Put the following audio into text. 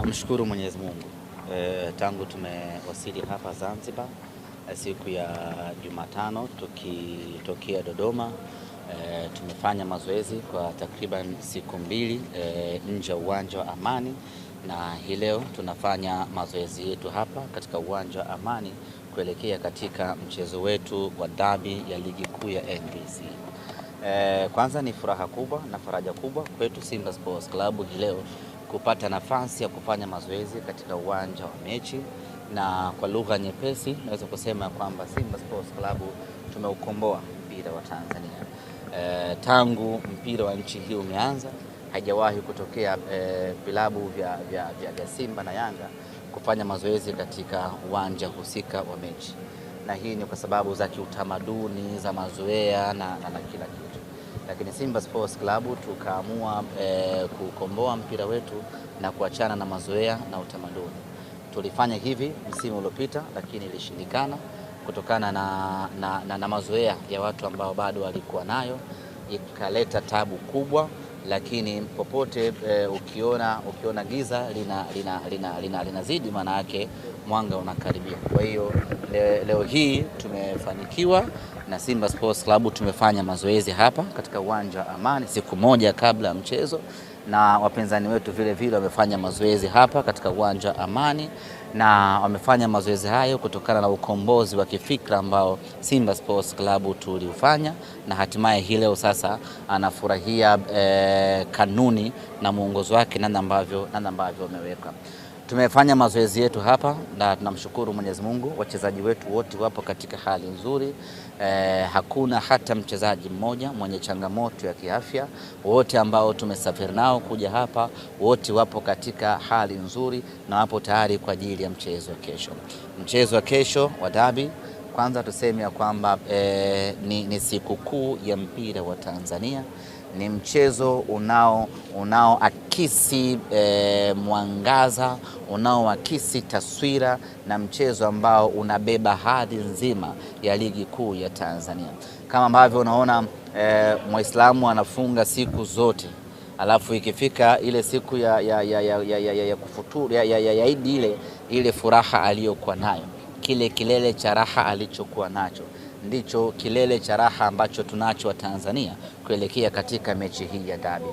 Mshukuru Mwenyezi Mungu. Tangu tumewasili hapa Zanzibar siku ya Jumatano tukitokea Dodoma, tumefanya mazoezi kwa takriban siku mbili nje ya uwanja wa Amani, na hii leo tunafanya mazoezi yetu hapa katika uwanja wa Amani kuelekea katika mchezo wetu wa dabi ya ligi kuu ya NBC. Kwanza ni furaha kubwa na faraja kubwa kwetu Simba Sports Club hii leo kupata nafasi ya kufanya mazoezi katika uwanja wa mechi, na kwa lugha nyepesi naweza kusema kwamba Simba Sports Club tumeukomboa mpira wa Tanzania. Tangu mpira wa nchi hii umeanza, haijawahi kutokea vilabu vya Simba na Yanga kufanya mazoezi katika uwanja husika wa mechi, na hii ni kwa sababu za kiutamaduni, za mazoea na kila kitu. Lakini Simba Sports Club tukaamua kukomboa mpira wetu na kuachana na mazoea na utamaduni. Tulifanya hivi msimu uliopita, lakini ilishindikana kutokana na mazoea ya watu ambao bado walikuwa nayo, ikaleta tabu kubwa. Lakini popote ukiona giza linazidi, maana yake mwanga unakaribia. Kwa hiyo leo hii tumefanikiwa na Simba Sports Club tumefanya mazoezi hapa katika uwanja wa Amani siku moja kabla ya mchezo, na wapinzani wetu vile vile wamefanya mazoezi hapa katika uwanja wa Amani, na wamefanya mazoezi hayo kutokana na ukombozi wa kifikra ambao Simba Sports Club tuliufanya, na hatimaye hii leo sasa anafurahia kanuni na muongozo wake namna ambavyo umeweka. Tumefanya mazoezi yetu hapa na tunamshukuru Mwenyezi Mungu, wachezaji wetu wote wapo katika hali nzuri. Hakuna hata mchezaji mmoja mwenye changamoto ya kiafya. Wote ambao tumesafiri nao kuja hapa wote wapo katika hali nzuri na wapo tayari kwa ajili ya mchezo wa kesho. Mchezo wa kesho wa dabi, kwanza tuseme ya kwamba ni siku kuu ya mpira wa Tanzania. Ni mchezo unaoakisi mwangaza, unaoakisi taswira, na mchezo ambao unabeba hadhi nzima ya ligi kuu ya Tanzania. Kama ambavyo unaona Muislamu anafunga siku zote, alafu ikifika ile siku ya kufuturu ya Idi, ile furaha aliyokuwa nayo, kile kilele cha raha alichokuwa nacho, ndicho kilele cha raha ambacho tunacho wa Tanzania kuelekea katika mechi hii ya dabi.